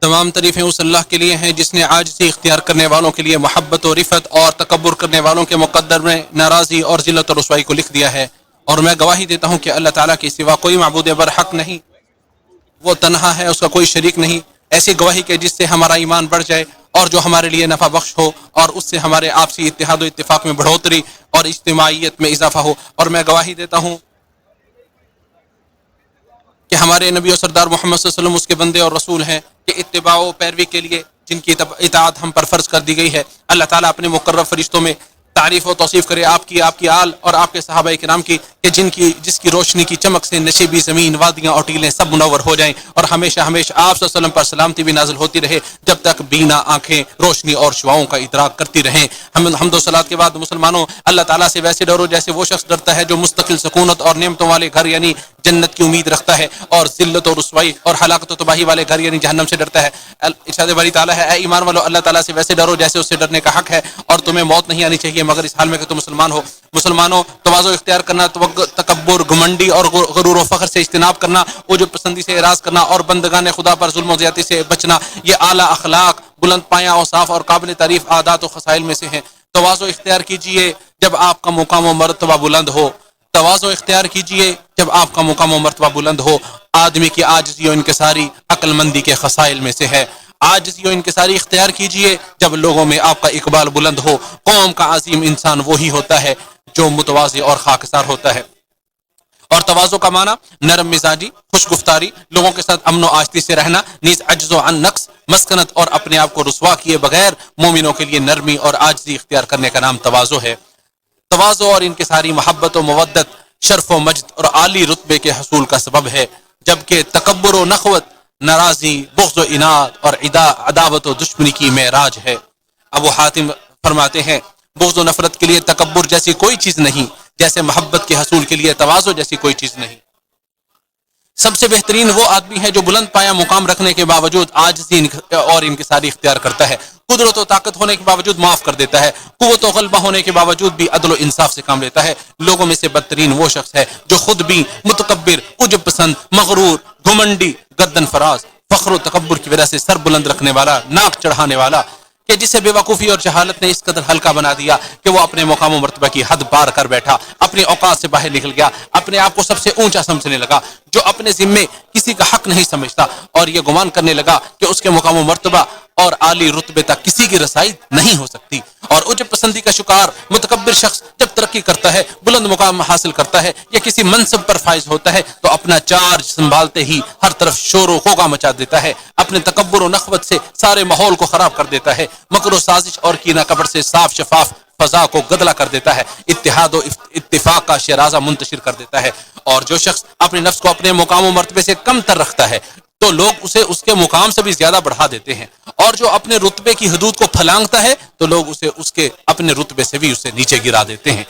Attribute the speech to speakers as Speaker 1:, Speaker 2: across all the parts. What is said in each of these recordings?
Speaker 1: تمام تعریفیں اس اللہ کے لیے ہیں جس نے عاجزی اختیار کرنے والوں کے لیے محبت و رفت اور تکبر کرنے والوں کے مقدر میں ناراضی اور ذلت و رسوائی کو لکھ دیا ہے، اور میں گواہی دیتا ہوں کہ اللہ تعالیٰ کے سوا کوئی معبود برحق نہیں، وہ تنہا ہے، اس کا کوئی شریک نہیں۔ ایسی گواہی کہ جس سے ہمارا ایمان بڑھ جائے اور جو ہمارے لیے نفع بخش ہو، اور اس سے ہمارے آپسی اتحاد و اتفاق میں بڑھوتری اور اجتماعیت میں اضافہ ہو۔ اور میں گواہی دیتا ہوں کہ ہمارے نبی و سردار محمد صلی اللہ علیہ وسلم اس کے بندے اور رسول ہیں، کہ اتباع و پیروی کے لیے جن کی اطاعت ہم پر فرض کر دی گئی ہے۔ اللہ تعالیٰ اپنے مقرب فرشتوں میں تعریف و توصیف کرے آپ کی آل اور آپ کے صحابہ کرام کی، کہ جس کی روشنی کی چمک سے نشیبی زمین، وادیاں اور ٹیلیں سب منور ہو جائیں، اور ہمیشہ ہمیشہ آپ صلی اللہ علیہ وسلم پر سلامتی بھی نازل ہوتی رہے، جب تک بینا آنکھیں روشنی اور شعاؤں کا ادراک کرتی رہیں۔ حمد و صلات کے بعد مسلمانوں، اللہ تعالیٰ سے ویسے ڈرو جیسے وہ شخص ڈرتا ہے جو مستقل سکونت اور نعمتوں والے گھر یعنی جنت کی امید رکھتا ہے، اور ذلت و رسوائی اور ہلاکت و تباہی والے گھر یعنی جہنم سے ڈرتا ہے۔ ارشاد باری تعالیٰ ہے، اے ایمان والو، اللہ تعالیٰ سے ویسے ڈرو جیسے اس سے ڈرنے کا حق ہے، اور تمہیں موت نہیں آنی چاہیے مگر اس حال میں کہ تم مسلمان ہو۔ مسلمانوں، تواضع اختیار کرنا، تکبر، گھمنڈی اور غرور و فخر سے اجتناب کرنا، عجب پسندی سے اعراض کرنا، اور بندگان خدا پر ظلم و زیادتی سے بچنا، یہ اعلیٰ اخلاق، بلند پایہ اوصاف اور قابل تعریف عادات و خصائل میں سے ہیں۔ تواضع اختیار کیجئے جب آپ کا مقام و مرتبہ بلند ہو، تواضع اختیار کیجئے جب آپ کا مقام و مرتبہ بلند ہو۔ آدمی کی عاجزی و انکساری عقل مندی کے خصائل میں سے ہے۔ عاجزی و انکساری اختیار کیجئے جب لوگوں میں آپ کا اقبال بلند ہو۔ قوم کا عظیم انسان وہی ہوتا ہے جو متواضع اور خاکسار ہوتا ہے۔ اور تواضع کا معنی نرم مزاجی، خوش گفتاری، لوگوں کے ساتھ امن و آشتی سے رہنا، نیز عجز و عن نقص، مسکنت اور اپنے آپ کو رسوا کیے بغیر مومنوں کے لیے نرمی اور عاجزی اختیار کرنے کا نام تواضع ہے۔ تواضع اور انکساری محبت و مودت، شرف و مجد اور عالی رتبے کے حصول کا سبب ہے، جبکہ تکبر و نخوت ناراضی، بغض و اناد اور عداوت و دشمنی کی معراج ہے۔ ابو حاتم فرماتے ہیں، بغض و نفرت کے لیے تکبر جیسی کوئی چیز نہیں، جیسے محبت کے حصول کے لیے تواضع جیسی کوئی چیز نہیں۔ سب سے بہترین وہ آدمی ہے جو بلند پایا مقام رکھنے کے باوجود عاجزی اور انکساری اختیار کرتا ہے، قدرت و طاقت ہونے کے باوجود معاف کر دیتا ہے، قوت و غلبہ ہونے کے باوجود بھی عدل و انصاف سے کام لیتا ہے۔ لوگوں میں سے بدترین وہ شخص ہے جو خود بھی متکبر، عجب پسند، مغرور، گھمنڈی، گردن فراز، فخر و تکبر کی وجہ سے سر بلند رکھنے والا، ناک چڑھانے والا، کہ جسے بے وقوفی اور جہالت نے اس قدر ہلکا بنا دیا کہ وہ اپنے مقام و مرتبہ کی حد پار کر بیٹھا، اپنے اوقات سے باہر نکل گیا، اپنے آپ کو سب سے اونچا سمجھنے لگا، جو اپنے ذمے کسی کا حق نہیں سمجھتا، اور یہ گمان کرنے لگا کہ اس کے مقام و مرتبہ اور عالی رتبے تک کسی کی رسائی نہیں ہو سکتی۔ اور عجب پسندی کا شکار متکبر شخص جب ترقی کرتا ہے، بلند مقام حاصل کرتا ہے یا کسی منصب پر فائز ہوتا ہے تو اپنا چارج سنبھالتے ہی ہر طرف شور و غوغا مچا دیتا ہے، اپنے تکبر و نخوت سے سارے ماحول کو خراب کر دیتا ہے، مکر و سازش اور کینہ کپٹ سے صاف شفاف فضا کو گدلا کر دیتا ہے، اتحاد و اتفاق کا شیرازہ منتشر کر دیتا ہے۔ اور جو شخص اپنے نفس کو اپنے مقام و مرتبے سے کم تر رکھتا ہے تو لوگ اسے اس کے مقام سے بھی زیادہ بڑھا دیتے ہیں، اور جو اپنے رتبے کی حدود کو پھلانگتا ہے تو لوگ اسے اس کے اپنے رتبے سے بھی اسے نیچے گرا دیتے ہیں۔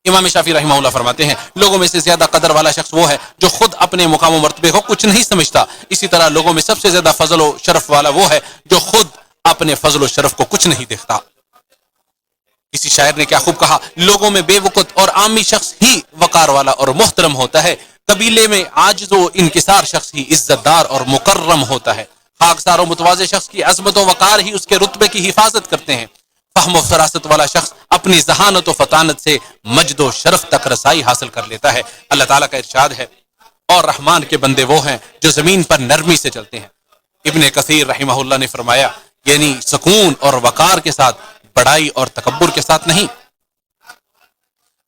Speaker 1: امام شافعی رحمہ اللہ فرماتے ہیں، لوگوں میں سے زیادہ قدر والا شخص وہ ہے جو خود اپنے مقام و مرتبے کو کچھ نہیں سمجھتا، اسی طرح لوگوں میں سب سے زیادہ فضل و شرف والا وہ ہے جو خود اپنے فضل و شرف کو کچھ نہیں دیکھتا۔ کسی شاعر نے کیا خوب کہا، لوگوں میں بے وقت اور عامی شخص ہی وقار والا اور محترم ہوتا ہے، قبیلے میں عاجز و انکسار شخص ہی عزت دار اور مکرم ہوتا ہے، خاکسار و متواضع شخص کی عظمت و وقار ہی اس کے رتبے کی حفاظت کرتے ہیں، فہم و فراست والا شخص اپنی ذہانت و فطانت سے مجد و شرف تک رسائی حاصل کر لیتا ہے۔ اللہ تعالیٰ کا ارشاد ہے، اور رحمان کے بندے وہ ہیں جو زمین پر نرمی سے چلتے ہیں۔ ابن کثیر رحمہ اللہ نے فرمایا، یعنی سکون اور وقار کے ساتھ، بڑائی اور تکبر کے ساتھ نہیں۔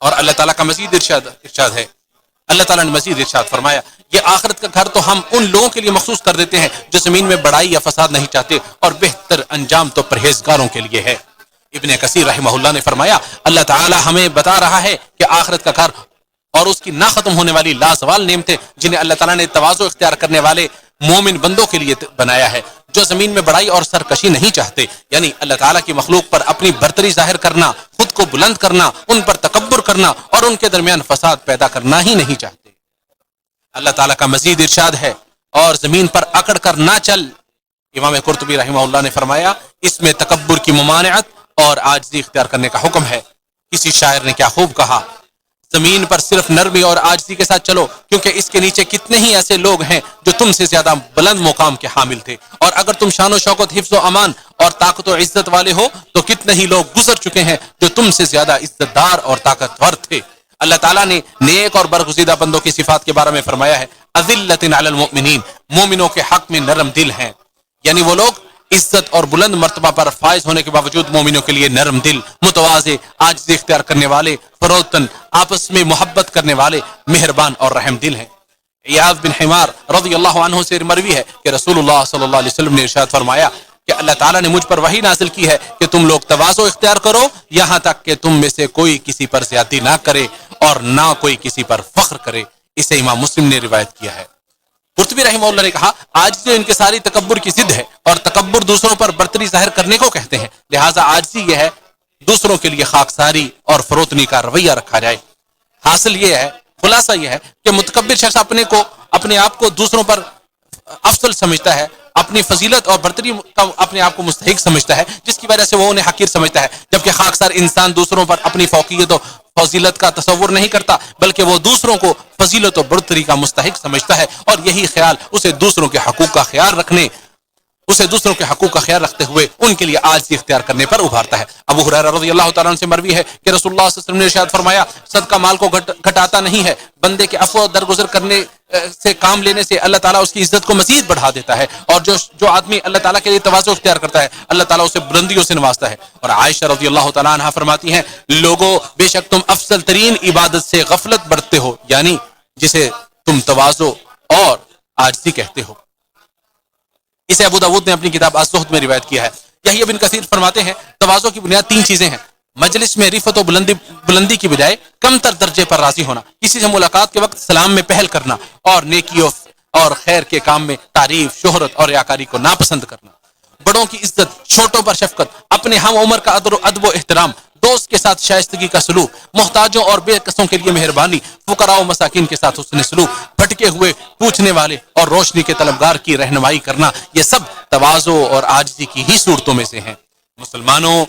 Speaker 1: اور اللہ تعالیٰ کا مزید ارشاد ہے، اللہ تعالیٰ نے مزید ارشاد فرمایا، یہ آخرت کا گھر تو ہم ان لوگوں کے لیے مخصوص کر دیتے ہیں جو زمین میں بڑائی یا فساد نہیں چاہتے، اور بہتر انجام تو پرہیزگاروں کے لیے ہے۔ ابن کثیر رحمہ اللہ نے فرمایا، اللہ تعالیٰ ہمیں بتا رہا ہے کہ آخرت کا گھر اور اس کی نہ ختم ہونے والی لازوال نعمتیں جنہیں اللہ تعالیٰ نے تواضع اختیار کرنے والے مومن بندوں کے لیے بنایا ہے، جو زمین میں بڑائی اور سرکشی نہیں چاہتے، یعنی اللہ تعالیٰ کی مخلوق پر اپنی برتری ظاہر کرنا، خود کو بلند کرنا، ان پر تکبر کرنا اور ان کے درمیان فساد پیدا کرنا ہی نہیں چاہتے۔ اللہ تعالیٰ کا مزید ارشاد ہے، اور زمین پر اکڑ کر نہ چل۔ امام قرطبی رحمہ اللہ نے فرمایا، اس میں تکبر کی ممانعت اور عاجزی اختیار کرنے کا حکم ہے۔ کسی شاعر نے کیا خوب کہا، زمین پر صرف نرمی اور عاجزی کے ساتھ چلو، کیونکہ اس کے نیچے کتنے ہی ایسے لوگ ہیں جو تم سے زیادہ بلند مقام کے حامل تھے، اور اگر تم شان و شوکت، حفظ و امان اور طاقت و عزت والے ہو تو کتنے ہی لوگ گزر چکے ہیں جو تم سے زیادہ عزت دار اور طاقتور تھے۔ اللہ تعالیٰ نے نیک اور برگزیدہ بندوں کی صفات کے بارے میں فرمایا ہے، اذلۃ علی المؤمنین، مومنوں کے حق میں نرم دل ہیں، یعنی وہ لوگ عزت اور بلند مرتبہ پر فائز ہونے کے باوجود مومنوں کے لیے نرم دل، متواضع، عاجزی اختیار کرنے والے، فروتن، آپس میں محبت کرنے والے، مہربان اور رحم دل ہیں۔ عیاض بن حمار رضی اللہ عنہ سے مروی ہے کہ رسول اللہ صلی اللہ علیہ وسلم نے ارشاد فرمایا کہ اللہ تعالیٰ نے مجھ پر وحی نازل کی ہے کہ تم لوگ تواضع اختیار کرو، یہاں تک کہ تم میں سے کوئی کسی پر زیادتی نہ کرے اور نہ کوئی کسی پر فخر کرے۔ اسے امام مسلم نے روایت کیا ہے۔ قرطبی رحمہ اللہ نے کہا، عاجزی و انکساری تکبر کی ضد ہے، اور تکبر دوسروں پر برتری ظاہر کرنے کو کہتے ہیں، لہٰذا عاجزی یہ ہے دوسروں کے لیے خاکساری اور فروتنی کا رویہ رکھا جائے۔ حاصل یہ ہے، خلاصہ یہ ہے کہ متکبر شخص اپنے آپ کو دوسروں پر افضل سمجھتا ہے، اپنی فضیلت اور برتری کا اپنے آپ کو مستحق سمجھتا ہے، جس کی وجہ سے وہ انہیں حقیر سمجھتا ہے، جبکہ خاکسار انسان دوسروں پر اپنی فوقیت و فضیلت کا تصور نہیں کرتا، بلکہ وہ دوسروں کو فضیلت و برتری کا مستحق سمجھتا ہے، اور یہی خیال اسے دوسروں کے حقوق کا خیال رکھتے ہوئے ان کے لیے عاجزی اختیار کرنے پر ابھارتا ہے۔ ابو ہریرہ رضی اللہ تعالیٰ عنہ سے مروی ہے کہ رسول اللہ صلی اللہ علیہ وسلم نے ارشاد فرمایا، صدقہ مال کو گھٹاتا نہیں ہے، بندے کے عفو درگزر کرنے سے، کام لینے سے اللہ تعالیٰ اس کی عزت کو مزید بڑھا دیتا ہے، اور جو آدمی اللہ تعالیٰ کے لیے تواضع اختیار کرتا ہے اللہ تعالیٰ اسے بلندیوں سے نوازتا ہے۔ اور عائشہ رضی اللہ تعالیٰ عنہا فرماتی ہیں، لوگوں بے شک تم افضل ترین عبادت سے غفلت برتتے ہو، یعنی جسے تم تواضع اور عاجزی کہتے ہو۔ اسے ابو داؤد نے اپنی کتاب الزہد میں روایت کیا ہے۔ یحییٰ ابن کثیر فرماتے ہیں، تواضع کی بنیاد 3 چیزیں ہیں، مجلس میں رفعت و بلندی کی بجائے کم تر درجے پر راضی ہونا، کسی سے ملاقات کے وقت سلام میں پہل کرنا، اور نیکی اور خیر کے کام میں تعریف، شہرت اور ریاکاری کو ناپسند کرنا، بڑوں کی عزت، چھوٹوں پر شفقت، اپنے ہم عمر کا ادب و احترام، دوست کے ساتھ شائستگی کا سلوک، محتاجوں اور بے کسوں کے لیے مہربانی، فقراء و مساکین کے ساتھ حسن سلوک، بھٹکے ہوئے پوچھنے والے اور روشنی کے طلبگار کی رہنمائی کرنا، یہ سب تواضع اور عاجزی کی ہی صورتوں میں سے ہیں۔ مسلمانوں،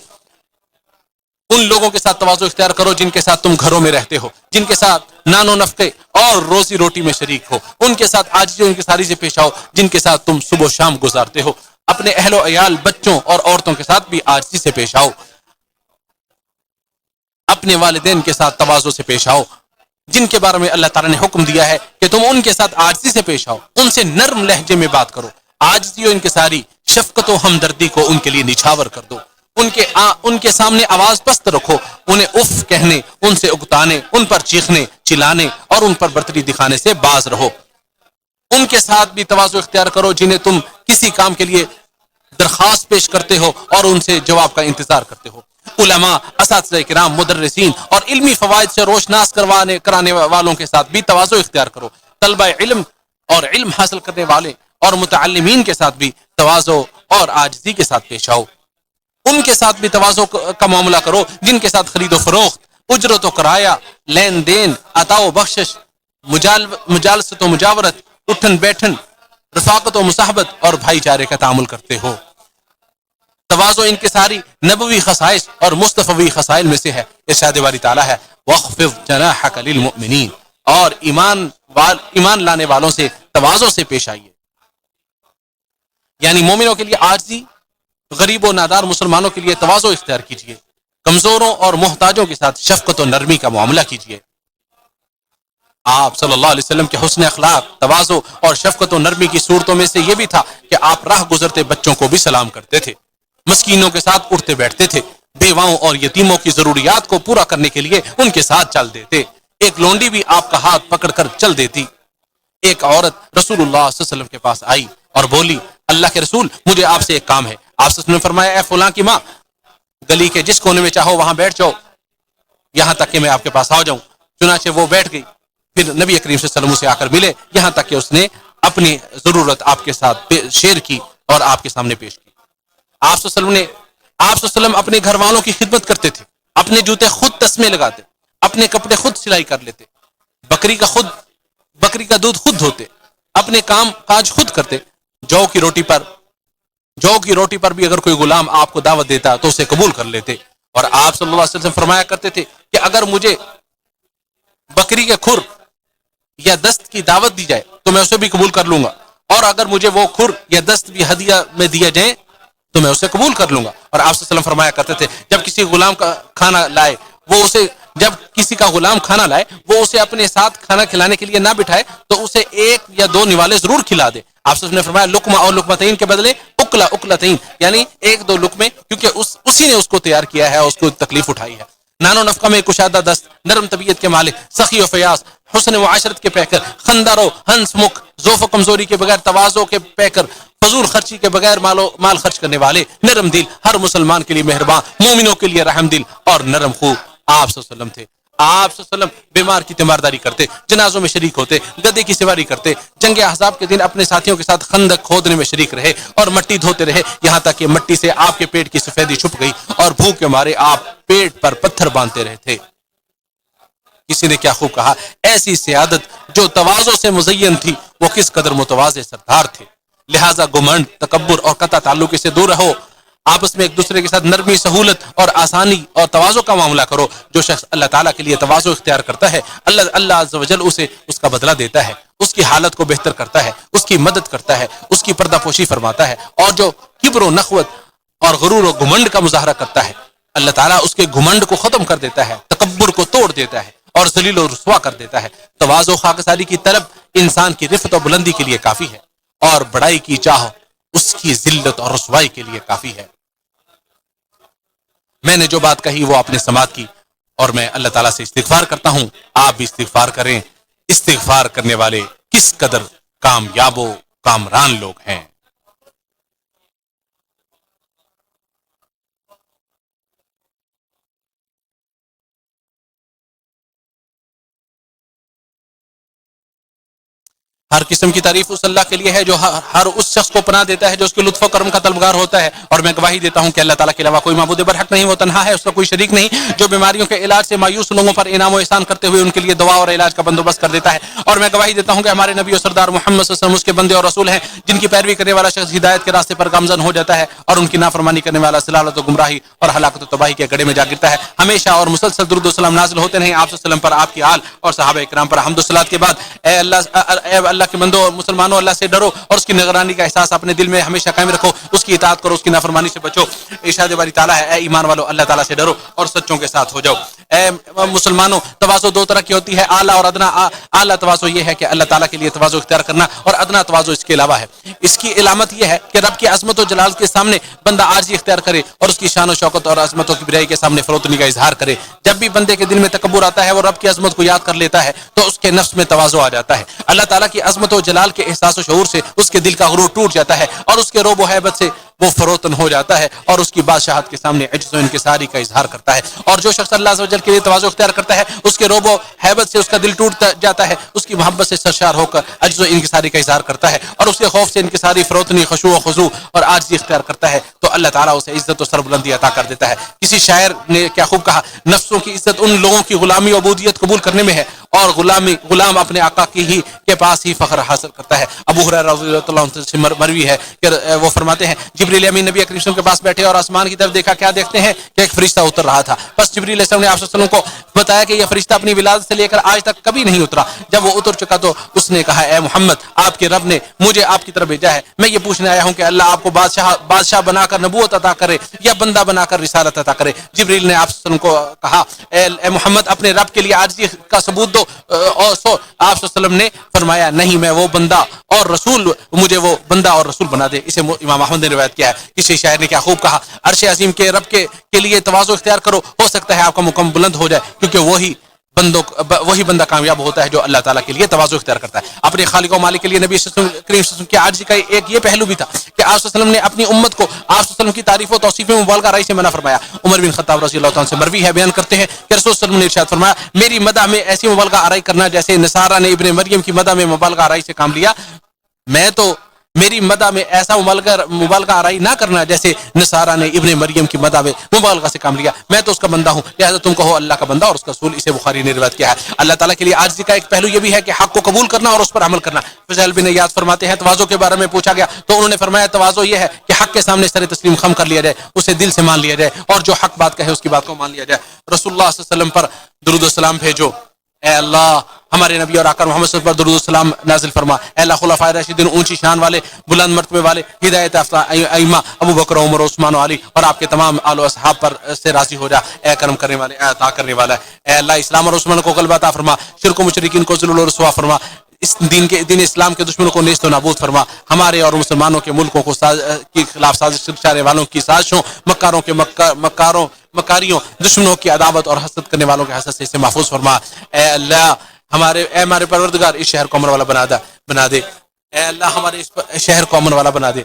Speaker 1: ان لوگوں کے ساتھ تواضع اختیار کرو جن کے ساتھ تم گھروں میں رہتے ہو، جن کے ساتھ نان و نفقے اور روزی روٹی میں شریک ہو، ان کے ساتھ عاجزی و انکساری سے پیش آؤ جن کے ساتھ تم صبح و شام گزارتے ہو، اپنے اہل و عیال، بچوں اور عورتوں کے ساتھ بھی عاجزی سے پیش آؤ، اپنے والدین کے ساتھ تواضع سے پیش آؤ، جن کے بارے میں اللہ تعالیٰ نے حکم دیا ہے کہ تم ان کے ساتھ عاجزی سے پیش آؤ، ان سے نرم لہجے میں بات کرو، عاجزی و انکساری، شفقت و ہمدردی کو ان کے لیے نچھاور کر دو، ان کے سامنے آواز پست رکھو، انہیں اف کہنے، ان سے اگتانے، ان پر چیخنے، چلانے اور ان پر برتری دکھانے سے باز رہو۔ ان کے ساتھ بھی تواضع اختیار کرو جنہیں تم کسی کام کے لیے درخواست پیش کرتے ہو اور ان سے جواب کا انتظار کرتے ہو۔ علماء، اساتذہ کرام، مدرسین اور علمی فوائد سے روشناس کرانے والوں کے ساتھ بھی تواضع اختیار کرو۔ طلبہ علم اور علم حاصل کرنے والے اور متعلمین کے ساتھ بھی تواضع اور عاجزی کے ساتھ پیش آؤ۔ ان کے ساتھ بھی تواضع کا معاملہ کرو جن کے ساتھ خرید و فروخت، اجرت و کرایہ، لین دین، عطا و بخشش، مجالست و مجاورت، اٹھن بیٹھن، رفاقت و مصاحبت اور بھائی چارے کا تعامل کرتے ہو۔ تواضع انکساری نبوی خصائص اور مصطفوی خصائل میں سے ہے۔ ارشاد باری تعالیٰ ہے، وَاخْفِضْ جَنَاحَكَ لِلْمُؤْمِنِينَ، اور ایمان لانے والوں سے تواضع سے پیش آئیے، یعنی مومنوں کے لیے عاجزی، غریب و نادار مسلمانوں کے لیے تواضع اختیار کیجیے، کمزوروں اور محتاجوں کے ساتھ شفقت و نرمی کا معاملہ کیجیے۔ آپ صلی اللہ علیہ وسلم کے حسن اخلاق، تواضع اور شفقت و نرمی کی صورتوں میں سے یہ بھی تھا کہ آپ راہ گزرتے بچوں کو بھی سلام کرتے تھے، مسکینوں کے ساتھ اٹھتے بیٹھتے تھے، بیواؤں اور یتیموں کی ضروریات کو پورا کرنے کے لیے ان کے ساتھ چل دیتے، ایک لونڈی بھی آپ کا ہاتھ پکڑ کر چل دیتی۔ ایک عورت رسول اللہ صلی اللہ علیہ وسلم کے پاس آئی اور بولی، اللہ کے رسول، مجھے آپ سے ایک کام ہے۔ آپ صلی اللہ علیہ وسلم نے فرمایا، اے فلاں کی ماں، گلی کے جس کونے میں چاہو وہاں بیٹھ جاؤ یہاں تک کہ میں آپ کے پاس آ جاؤں۔ چنانچہ وہ بیٹھ گئی، پھر نبی کریم صلی اللہ علیہ وسلم سے آ کر ملے، یہاں تک کہ اس نے اپنی ضرورت آپ کے ساتھ شیئر کی اور آپ کے سامنے پیش کی۔ آپ صلی اللہ علیہ وسلم اپنے گھر والوں کی خدمت کرتے تھے، اپنے جوتے خود تسمے لگاتے، اپنے کپڑے خود سلائی کر لیتے، بکری کا دودھ خود دھوتے، اپنے کام کاج خود کرتے، جو کی روٹی پر بھی اگر کوئی غلام آپ کو دعوت دیتا تو اسے قبول کر لیتے۔ اور آپ صلی اللہ علیہ وسلم فرمایا کرتے تھے کہ اگر مجھے بکری کے کھر یا دست کی دعوت دی جائے تو میں اسے بھی قبول کر لوں گا، اور اگر مجھے وہ کھر یا دست بھی ہدیہ میں دیا جائیں تو میں اسے قبول کر لوں گا۔ اور آپ صلی اللہ علیہ وسلم فرمایا کرتے تھے جب کسی غلام کا کھانا لائے جب کسی کا غلام کھانا لائے وہ اسے اپنے ساتھ کھانا کھلانے کے لیے نہ بٹھائے تو اسے 1 یا 2 نوالے ضرور کھلا دے۔ آپ صلی اللہ علیہ وسلم نے فرمایا لقمہ اور لقمتین کے بدلے اکلا اکلتین، یعنی 1-2 لقمے، کیونکہ اسی نے اس کو تیار کیا ہے اور اس کو تکلیف اٹھائی ہے۔ نان و نفقہ میں کشادہ دست، نرم طبیعت کے مالک، سخی و فیاض، حسن معاشرت کے پیکر، خندر و ہنس مکھ، ذوف و کمزوری کے بغیر تواضع کے پیکر، فضول خرچی کے بغیر مال خرچ کرنے والے، نرم دل، ہر مسلمان کے لیے مہربان، مومنوں کے لیے رحم دل اور نرم خو آپ صلی اللہ علیہ وسلم تھے۔ آپ صلی اللہ علیہ وسلم بیمار کی تیمارداری کرتے، جنازوں میں شریک ہوتے، گدے کی سواری کرتے، جنگ احزاب کے دن اپنے ساتھیوں کے ساتھ خندق کھودنے میں شریک رہے اور مٹی دھوتے رہے، یہاں تک کہ مٹی سے آپ کے پیٹ کی سفیدی چھپ گئی اور بھوک کے مارے آپ پیٹ پر پتھر باندھتے رہے تھے۔ کسی نے کیا خوب کہا، ایسی سیادت جو تواضع سے مزین تھی وہ کس قدر متواضع سردار تھے۔ لہذا گمنڈ، تکبر اور قطع تعلق سے دور رہو، آپس میں ایک دوسرے کے ساتھ نرمی، سہولت اور آسانی اور تواضع کا معاملہ کرو۔ جو شخص اللہ تعالیٰ کے لیے تواضع اختیار کرتا ہے اللہ عز و جل اسے اس کا بدلہ دیتا ہے، اس کی حالت کو بہتر کرتا ہے، اس کی مدد کرتا ہے، اس کی پردہ پوشی فرماتا ہے۔ اور جو کبر و نخوت اور غرور و گمنڈ کا مظاہرہ کرتا ہے اللہ تعالیٰ اس کے گمنڈ کو ختم کر دیتا ہے، تکبر کو توڑ دیتا ہے اور ذلیل و رسوا کر دیتا ہے۔ تواضع و خاکساری کی طلب انسان کی رفت و بلندی کے لیے کافی ہے، اور بڑائی کی چاہ اس کی ذلت اور رسوائی کے لیے کافی ہے۔ میں نے جو بات کہی وہ آپ نے سماعت کی، اور میں اللہ تعالیٰ سے استغفار کرتا ہوں، آپ بھی استغفار کریں۔ استغفار کرنے والے کس قدر کامیاب و کامران لوگ ہیں۔ ہر قسم کی تعریف اس اللہ کے لیے ہے جو ہر اس شخص کو پناہ دیتا ہے جو اس کے لطف و کرم کا طلبگار ہوتا ہے، اور میں گواہی دیتا ہوں کہ اللہ تعالیٰ کے علاوہ کوئی معبود برحق نہیں، وہ تنہا ہے، اس کا کوئی شریک نہیں، جو بیماریوں کے علاج سے مایوس لوگوں پر انعام و احسان کرتے ہوئے ان کے لیے دوا اور علاج کا بندوبست کر دیتا ہے۔ اور میں گواہی دیتا ہوں کہ ہمارے نبی و سردار محمد صلی اللہ علیہ وسلم اس کے بندے اور رسول ہیں جن کی پیروی کرنے والا شخص ہدایت کے راستے پر گامزن ہو جاتا ہے، اور ان کی نافرمانی کرنے والا ضلالت و گمراہی اور ہلاکت و تباہی کے گڑھے میں جا گرتا ہے۔ ہمیشہ اور مسلسل درود و سلام نازل ہوتے رہیں آپ صلی اللہ علیہ وسلم پر، آپ کی آل اور صحابہ کرام پر۔ حمد و صلات کے بعد اے اللہ کے بندو اور مسلمانوں، اللہ سے ڈرو اور اس کی نگرانی کا احساس اپنے دل میں ہمیشہ قائم رکھو، اس کی اطاعت کرو، اس کی نافرمانی سے بچو۔ ارشاد باری تعالیٰ ہے اے ایمان والو اللہ تعالیٰ سے ڈرو اور سچوں کے ساتھ ہو جاؤ۔ اے مسلمانوں، تواضع 2 طرح کی ہوتی ہے، اعلیٰ اور ادنا۔ اعلیٰ تواضع یہ ہے کہ اللہ تعالیٰ کے لیے تواضع اختیار کرنا، اور ادنا تواضع اس کے علاوہ ہے۔ اس کی علامت یہ ہے کہ رب کی عظمت و جلال کے سامنے بندہ عاجزی اختیار کرے اور اس کی شان و شوکت اور عظمت و کبریائی کے سامنے فروتنی کا اظہار کرے۔ جب بھی بندے کے دل میں تکبر آتا ہے وہ رب کی عظمت کو یاد کر لیتا ہے تو اس کے نفس میں تواضع آ جاتا ہے۔ اللہ تعالیٰ کی عظمت و جلال کے احساس و شعور سے اس کے دل کا غرور ٹوٹ جاتا ہے اور اس کے روب و ہیبت سے وہ فروتن ہو جاتا ہے اور اس کی بادشاہت کے سامنے عجز و انکساری کا اظہار کرتا ہے۔ اور جو شخص اللہ عز و جل کے لیے تواضع اختیار کرتا ہے اس کے روب و ہیبت سے اس کا دل ٹوٹ جاتا ہے، اس کی محبت سے سرشار ہو کر عجز و انکساری کا اظہار کرتا ہے، اور اس کے خوف سے انکساری، فروتنی، خشوع و خضوع اور عاجزی اختیار کرتا ہے تو اللہ تعالیٰ اسے عزت و سربلندی عطا کر دیتا ہے۔ کسی شاعر نے کیا خوب کہا، نفسوں کی عزت ان لوگوں کی غلامی و عبودیت قبول کرنے میں ہے، اور غلام اپنے آقا کے پاس ہی فخر حاصل کرتا ہے۔ ابو ہریرہ رضی اللہ عنہ سے مروی ہے کہ وہ فرماتے ہیں جبریل امین نبی اکرم صلی اللہ علیہ وسلم کے پاس بیٹھے اور آسمان کی طرف دیکھا، کیا دیکھتے ہیں کہ ایک فرشتہ اتر رہا تھا۔ بس جبریل علیہ السلام نے آپ صلی اللہ علیہ وسلم کو بتایا کہ یہ فرشتہ اپنی ولادت سے لے کر آج تک کبھی نہیں اترا۔ جب وہ اتر چکا تو اس نے کہا اے محمد، آپ کے رب نے مجھے آپ کی طرف بھیجا ہے، میں یہ پوچھنے آیا ہوں کہ اللہ آپ کو بادشاہ بنا کر نبوت عطا کرے یا بندہ بنا کر رسالت عطا کرے۔ جبریل نے آپ صلی اللہ علیہ وسلم کو کہا اے محمد، اپنے رب کے لیے عاجزی کا ثبوت دو، اور سو آپ صلی اللہ علیہ وسلم نے فرمایا نہیں، میں وہ بندہ اور رسول، مجھے وہ بندہ اور رسول بنا دے۔ اسے امام احمد نے روایت کیا ہے۔ کسی شاعر نے کیا خوب کہا، عرش عظیم کے رب کے لیے تواضع اختیار کرو، ہو سکتا ہے آپ کا مقام بلند ہو جائے، کیونکہ وہی بندہ کامیاب ہوتا ہے جو اللہ تعالیٰ کے لیے تواضع اختیار کرتا ہے۔ اپنے خالق و مالک کے لیے نبی صلی اللہ علیہ وسلم کی عاجزی کا ایک یہ پہلو بھی تھا کہ آپ صلی اللہ علیہ وسلم نے اپنی امت کو آپ صلی اللہ علیہ وسلم کی تعریف و توصیف میں مبالغہ آرائی سے منع فرمایا۔ عمر بن خطاب رضی اللہ عنہ سے مروی ہے، بیان کرتے ہیں کہ رسول صلی اللہ علیہ وسلم نے ارشاد فرمایا میری مدح میں ایسی مبالغہ آرائی کرنا جیسے نصارہ نے ابن مریم کی مدح میں مبالغہ آرائی سے کام لیا، میں تو میری مدح میں ایسا مبالغہ آرائی نہ کرنا جیسے نصارہ نے ابن مریم کی مدح میں مبالغہ سے کام لیا، میں تو اس کا بندہ ہوں، لہذا تم کہو اللہ کا بندہ اور اس کا رسول۔ اسے بخاری نے روایت کیا ہے۔ اللہ تعالیٰ کے لیے عاجزی کا ایک پہلو یہ بھی ہے کہ حق کو قبول کرنا اور اس پر عمل کرنا۔ فضیل بن عیاض فرماتے ہیں تواضع کے بارے میں پوچھا گیا تو انہوں نے فرمایا تواضع یہ ہے کہ حق کے سامنے سر تسلیم خم کر لیا جائے، اسے دل سے مان لیا جائے، اور جو حق بات کہے اس کی بات کو مان لیا جائے۔ رسول اللہ صلی اللہ علیہ وسلم پر درود و سلام بھیجو اے اللہ ہمارے نبی اور آقا محمد صلی اللہ علیہ وسلم پر درود و سلام نازل فرما. اے اللہ خلفائے راشدین اونچی شان والے بلند مرتبے والے ہدایت یافتہ ائمہ ابو بکر عمر عثمان و علی اور آپ کے تمام آل و اصحاب پر سے راضی ہو جا. اے کرم کرنے والے اے عطا کرنے والا. اے اللہ اسلام اور عثمان کو غلبہ عطا فرما, شرک و مشرکین کو ذل و رسوا فرما, اس دین اسلام کے دشمنوں کو نیست و نابود فرما. ہمارے اور مسلمانوں کے ملکوں کو کے خلاف سازش کرنے والوں کی سازشوں, مکاروں کے مکاریوں, دشمنوں کی عداوت اور حسد کرنے والوں کے حسد سے اسے محفوظ فرما. اے اللہ ہمارے پروردگار اس شہر کو امن والا بنا دے. اے اللہ ہمارے اس شہر کو امن والا بنا دے.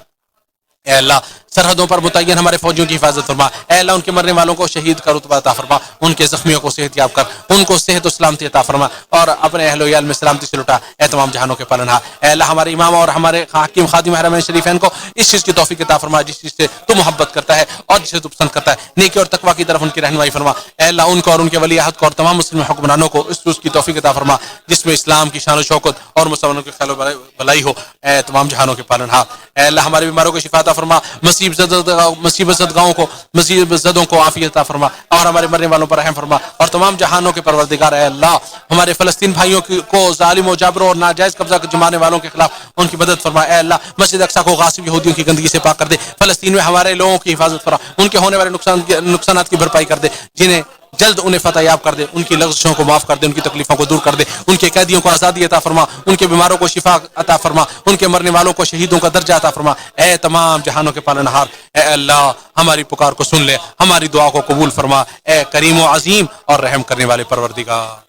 Speaker 1: اے اللہ سرحدوں پر متعین ہمارے فوجیوں کی حفاظت فرما. اے اللہ ان کے مرنے والوں کو شہید کا رتبہ عطا فرما, ان کے زخمیوں کو صحت یاب کر, ان کو صحت و سلامتی عطا فرما اور اپنے اہل و عیال میں سلامتی سے لٹا. اے تمام جہانوں کے پالنہار, اے اللہ ہمارے امام اور ہمارے حاکم خادم حرمین شریفین کو اس چیز کی توفیق عطا فرما جس چیز سے تو محبت کرتا ہے اور جسے تو پسند کرتا ہے. نیکی اور تقوی کی طرف ان کی رہنمائی فرما. اے اللہ ان کو اور ان کے ولی عہد کو اور تمام مسلم حکمرانوں کو اس چیز کی توفیق عطا فرما جس میں اسلام کی شان و شوکت اور مسلمانوں کی خیر و بھلائی ہو. اے تمام جہانوں کے پالنہار, اے اللہ ہمارے بیماروں کو شفا عطا فرما, مصیبت زدوں کو عافیت عطا فرما اور ہمارے مرنے والوں پر رحم فرما. اور تمام جہانوں کے پروردگار اے اللہ ہمارے فلسطین بھائیوں کو ظالم و جابر اور ناجائز قبضہ جمانے والوں کے خلاف ان کی مدد فرما. اے اللہ مسجد اقصی کو غاصب یہودیوں کی گندگی سے پاک کر دے. فلسطین میں ہمارے لوگوں کی حفاظت فرما, ان کے ہونے والے نقصانات کی بھرپائی کر دے, جنہیں جلد انہیں فتح یاب کر دے, ان کی لغزشوں کو معاف کر دے, ان کی تکلیفوں کو دور کر دے, ان کے قیدیوں کو آزادی عطا فرما, ان کے بیماروں کو شفا عطا فرما, ان کے مرنے والوں کو شہیدوں کا درجہ عطا فرما. اے تمام جہانوں کے پالنہار, اے اللہ ہماری پکار کو سن لے, ہماری دعا کو قبول فرما. اے کریم و عظیم اور رحم کرنے والے پروردگار.